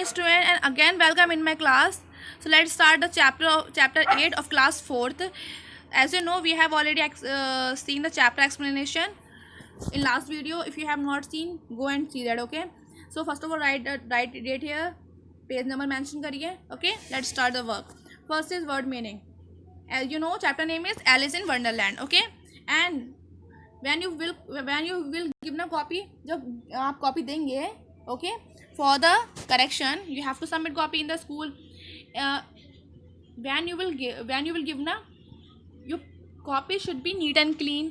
student, and again welcome in my class. So let's start the chapter 8 of class 4th. As you know, we have already seen the chapter explanation in last video. If you have not seen, go and see that. Okay, so first of all, write date here, page number mention kariye. Okay, let's start the work. First is word meaning. As you know, chapter name is Alice in Wonderland. Okay, and when you will give na copy, जब आप copy देंगे, okay, for the correction you have to submit copy in the school. When you will give na, your copy should be neat and clean.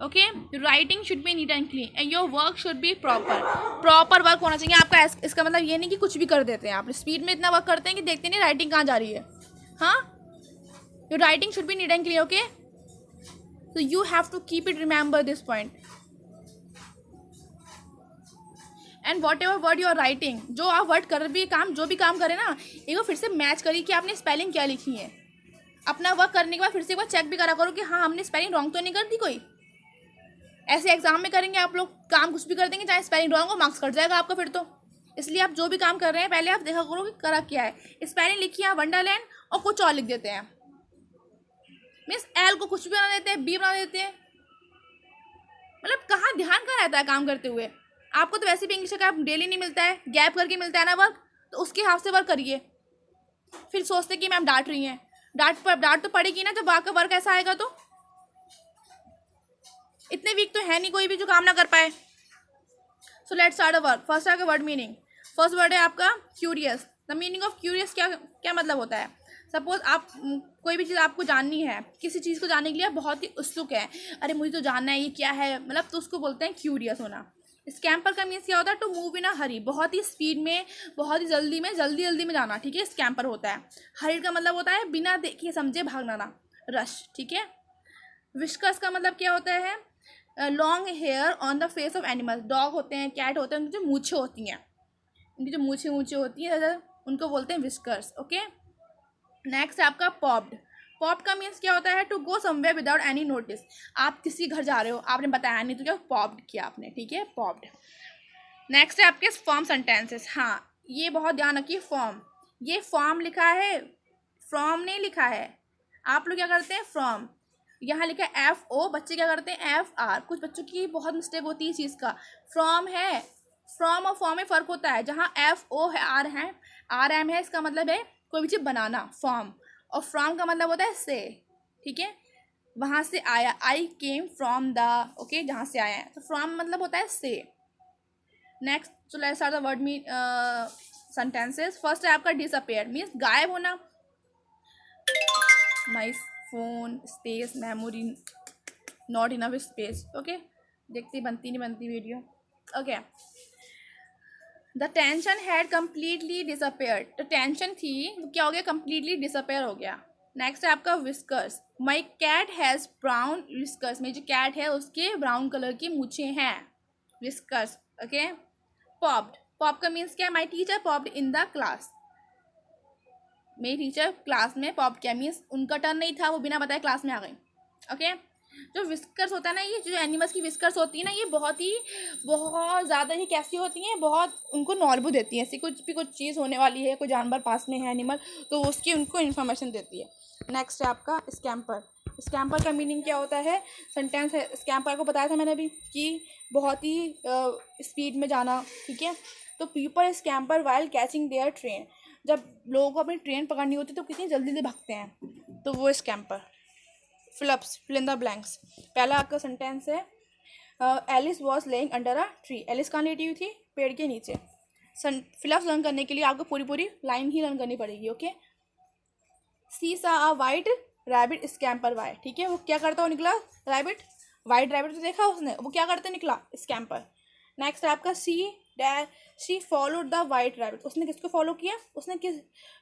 Okay, your writing should be neat and clean and your work should be proper work होना चाहिए आपका. इसका मतलब ये नहीं कि कुछ भी कर देते हैं आप, स्पीड में इतना वर्क करते हैं कि देखते नहीं राइटिंग कहाँ जा रही है. हाँ, your writing should be neat and clean. Okay, so you have to keep it, remember this point. And whatever word you are writing, जो आप वर्ड कर भी काम, जो भी काम करें ना, एक बार फिर से मैच करिए कि आपने स्पेलिंग क्या लिखी है. अपना वर्क करने के बाद फिर से एक बार चेक भी करा करो कि हाँ हमने स्पेलिंग रॉन्ग तो नहीं कर दी कोई. ऐसे एग्जाम में करेंगे आप लोग, काम कुछ भी कर देंगे, चाहे स्पेलिंग रॉन्ग हो, मार्क्स कट जाएगा आपका फिर तो. इसलिए आप जो भी काम कर रहे हैं पहले आप देखा करो कि करा क्या है. स्पेलिंग लिखी है वंडरलैंड और कुछ और लिख देते हैं, मीन्स एल को कुछ भी बना देते हैं, बी बना देते हैं. मतलब कहाँ ध्यान कहाँ रहता है काम करते हुए. आपको तो वैसे भी इंग्लिश का डेली नहीं मिलता है, गैप करके मिलता है ना वर्क, तो उसके हिसाब से वर्क करिए. फिर सोचते कि मैम डांट रही हैं, डांट तो पड़ेगी ना जब आपका वर्क ऐसा आएगा तो. इतने वीक तो है नहीं कोई भी जो काम ना कर पाए. So let's start the work. First है वर्ड मीनिंग. फर्स्ट वर्ड है आपका curious. The meaning of curious क्या मतलब होता है. सपोज आप कोई भी चीज़ आपको जाननी है, किसी चीज़ को जानने के लिए आप बहुत ही उत्सुक है, अरे मुझे तो जानना है ये क्या है, मतलब तो उसको बोलते हैं क्यूरियस होना. स्कैम्पर का मीन्स क्या होता है, टू मूव इन अ हरी, बहुत ही स्पीड में, बहुत ही जल्दी में जाना. ठीक है, स्कैम्पर होता है. हरी का मतलब होता है बिना देखे समझे भागना ना, रश. ठीक है. विस्कर्स का मतलब क्या होता है, long hair on the face of animal. Dog होते हैं, कैट होते हैं, उनकी जो मूछें होती हैं, उनकी जो मूछें होती हैं उनको बोलते हैं विस्कर्स. ओके. नेक्स्ट है आपका पॉप्ड. पॉप का मीन्स क्या होता है, to go somewhere without any notice. आप किसी घर जा रहे हो, आपने बताया नहीं तो क्या पॉप्ड किया आपने. ठीक है, पॉप्ड. नेक्स्ट है आपके फॉर्म सेंटेंसेस. हाँ, ये बहुत ध्यान रखिए. फॉर्म, ये फॉर्म लिखा है, फ्रॉम नहीं लिखा है. आप लोग क्या करते हैं, फ्रॉम. यहाँ लिखा है FO, बच्चे क्या करते हैं FR. कुछ बच्चों की बहुत मिस्टेक होती है इस चीज़ का. फ्रॉम है, फ्रॉम और फॉर्म में फ़र्क होता है. जहाँ FO है, RM है, इसका मतलब है कोई भी चीज़ बनाना, फॉर्म. और फ्रॉम का मतलब होता है से. ठीक है, वहाँ से आया, आई केम फ्रॉम द. ओके, जहाँ से आया है, तो फ्रॉम मतलब होता है से. Next, so let's start the word mean sentences. First है आपका डिसअपेयर, मीन्स गायब होना. My phone space memory not enough space. Okay, देखती बनती नहीं बनती video. Okay. The tension had completely disappeared. तो टेंशन थी वो क्या हो गया, कम्प्लीटली डिसअपेयर हो गया. नेक्स्ट है आपका whiskers. My cat has brown whiskers. मेरी जो कैट है उसके ब्राउन कलर की मूछें हैं, विस्कर्स. ओके. पॉप्ड. पॉप का मीन्स क्या है, my teacher popped in the class. मेरी टीचर क्लास में पॉप किया, मीन्स उनका टर्न नहीं था, वो बिना बताए क्लास में आ गई. ओके. जो विस्कर्स होता है ना, ये जो एनिमल्स की विस्कर्स होती है ना, ये बहुत ज़्यादा ही कैसी होती हैं, बहुत उनको नॉलेज देती हैं. ऐसी कुछ चीज़ होने वाली है, कोई जानवर पास में है, एनिमल, तो उसकी उनको इन्फॉर्मेशन देती है. नेक्स्ट है आपका स्कैम्पर. स्कैम्पर का मीनिंग क्या होता है, सेंटेंस है. स्कैम्पर को बताया था मैंने अभी कि बहुत ही स्पीड में जाना. ठीक है, तो people scamper while catching their train. जब लोगों को अपनी ट्रेन पकड़नी होती है तो कितनी जल्दी भागते हैं, तो वो scamper. Fill in the blanks. पहला आपका सेंटेंस है, Alice was laying under a tree. Alice कहाँ लेटी हुई थी, पेड़ के नीचे. फिलअप्स लर्न करने के लिए आपको पूरी लाइन ही लर्न करनी पड़ेगी. Okay. She saw a white rabbit scamper by. ठीक है, वो क्या करता हो निकला, रैबिट. वाइट रैबिट तो देखा उसने, वो क्या करते निकला, स्कैम्पर. नेक्स्ट है आपका she followed the white rabbit. उसने किसको फॉलो किया, उसने किस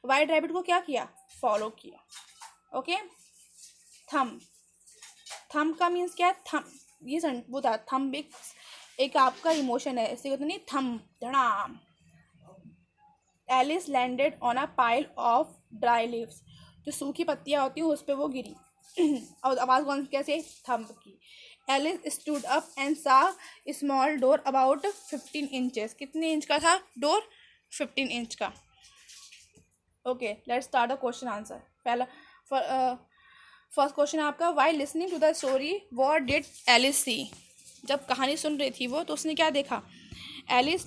वाइट रैबिट को क्या किया, फॉलो किया. ओके. थम का मीन्स क्या है, थम. ये वो था थम, एक आपका इमोशन है, इसे कहते नहीं, थम, धड़ाम. Alice landed on a pile of dry leaves. जो सूखी पत्तियाँ होती हैं उस पर वो गिरी और आवाज़ कौन कैसे, थम की. Alice stood up and saw small door about 15 inches. कितने इंच का था डोर? 15 इंच का. Okay, let's start the question answer. पहला फर्स्ट क्वेश्चन आपका, while listening to the story what did Alice see. जब कहानी सुन रही थी वो, तो उसने क्या देखा? Alice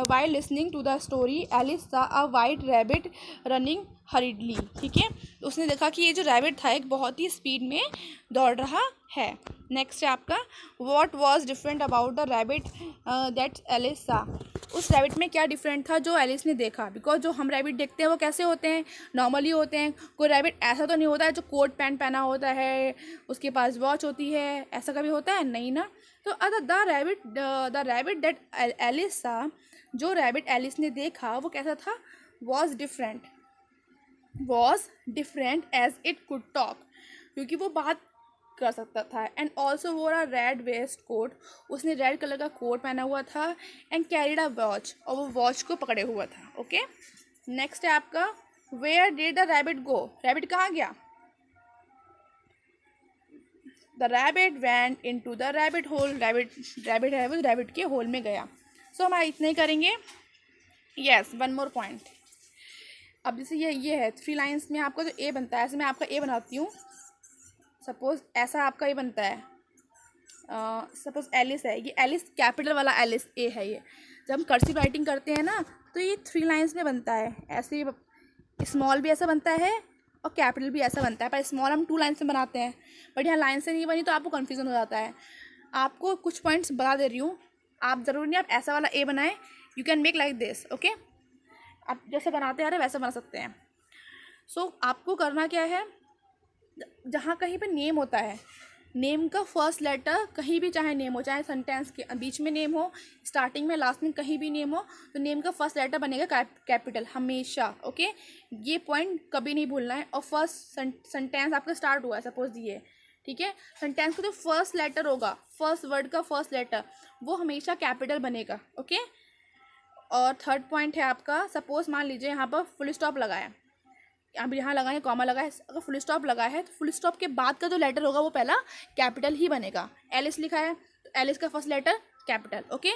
while listening to the story Alice saw a white rabbit running hurriedly. ठीक है, उसने देखा कि ये जो रैबिट था एक बहुत ही स्पीड में दौड़ रहा है. नेक्स्ट है आपका, what was different about the rabbit that Alice saw. उस रैबिट में क्या डिफरेंट था जो एलिस ने देखा? बिकॉज जो हम रैबिट देखते हैं वो कैसे होते हैं? नॉर्मली होते हैं. कोई रैबिट ऐसा तो नहीं होता है जो कोट पैंट पहना होता है, उसके पास वॉच होती है, ऐसा कभी होता है? नहीं ना. तो द रैबिट दैट एलिस सा, जो रैबिट एलिस ने देखा वो कैसा था? Was different as it could talk, क्योंकि वो बात कर सकता था. And also wore a red waistcoat, उसने रेड कलर का कोट पहना हुआ था. एंड कैरिड अ वॉच, और वो वॉच को पकड़े हुआ था. ओके, नेक्स्ट है आपका, where did the rabbit go. Rabbit कहाँ गया? The rabbit went into the rabbit hole. Rabbit है वो रैबिट के होल में गया. सो हम इतना ही करेंगे. Yes, one more point. अब जैसे ये है 3 लाइन्स में आपका जो ए बनता है, ऐसे मैं आपका ए बनाती हूँ. सपोज ऐसा आपका ये बनता है. सपोज एलिस है, ये एलिस कैपिटल वाला एलिस ए है. ये जब हम कर्सिव राइटिंग करते हैं ना, तो ये 3 लाइन्स में बनता है. ऐसे स्मॉल भी ऐसा बनता है और कैपिटल भी ऐसा बनता है. पर स्मॉल हम 2 लाइन से बनाते हैं, बट यहाँ लाइन से नहीं बनी तो आपको कन्फ्यूज़न हो जाता है. आपको कुछ पॉइंट्स बता दे रही हूँ. आप ज़रूर नहीं आप ऐसा वाला ए बनाएं. You can make like this. Okay, आप जैसे बनाते आ रहे वैसे बना सकते हैं. सो आपको करना क्या है, जहाँ कहीं पे नेम होता है, नेम का फर्स्ट लेटर कहीं भी चाहे नेम हो, चाहे सेंटेंस के बीच में नेम हो, स्टार्टिंग में, लास्ट में, कहीं भी नेम हो, तो नेम का फर्स्ट लेटर बनेगा कैपिटल हमेशा. ओके, ये पॉइंट कभी नहीं भूलना है. और फर्स्ट सेंटेंस आपका स्टार्ट हुआ है, सपोज ये, ठीक है, सेंटेंस का जो फर्स्ट लेटर होगा, फर्स्ट वर्ड का फर्स्ट लेटर, वो हमेशा कैपिटल बनेगा. ओके, और थर्ड पॉइंट है आपका, सपोज मान लीजिए यहाँ पर फुल स्टॉप लगाया, अब यहाँ लगाए कॉमा लगाए, अगर फुल स्टॉप लगा है तो फुल स्टॉप के बाद का जो लेटर होगा वो पहला कैपिटल ही बनेगा. एलिस लिखा है तो एलिस का फर्स्ट लेटर कैपिटल. ओके,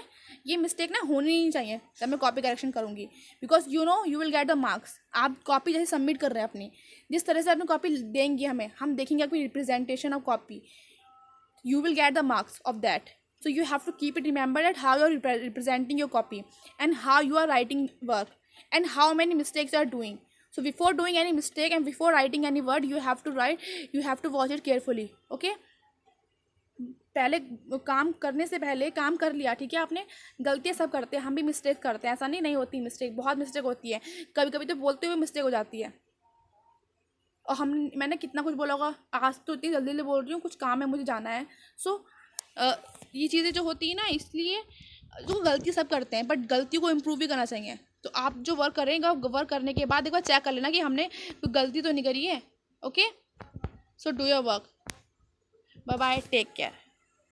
ये मिस्टेक ना होनी नहीं चाहिए जब मैं कॉपी करेक्शन करूँगी, because you will get the marks. आप कॉपी जैसे सबमिट कर रहे हैं अपनी, जिस तरह से अपनी कॉपी देंगे हमें, हम देखेंगे आपकी representation of copy, you will get the marks of that. So you have to keep it remember that how you are representing your copy and how you are writing work and how many mistakes you are doing. So before doing any mistake and before writing any word, you have to watch it carefully. Okay, पहले काम करने से पहले काम कर लिया, ठीक है. आपने गलतियाँ सब करते हैं, हम भी मिस्टेक करते हैं, ऐसा नहीं होती मिस्टेक, बहुत मिस्टेक होती है. कभी कभी तो बोलते हुए मिस्टेक हो जाती है. और मैंने कितना कुछ बोला होगा, आज तो इतनी जल्दी बोल रही हूँ, कुछ काम है मुझे जाना है. सो ये चीज़ें जो होती है ना, इसलिए जो गलती सब करते हैं, बट गलती को इम्प्रूव भी करना चाहिए. तो आप जो वर्क करेंगे, वर्क करने के बाद एक बार चेक कर लेना कि हमने कोई गलती तो नहीं करी है. Okay, so do your work. Bye bye, take care.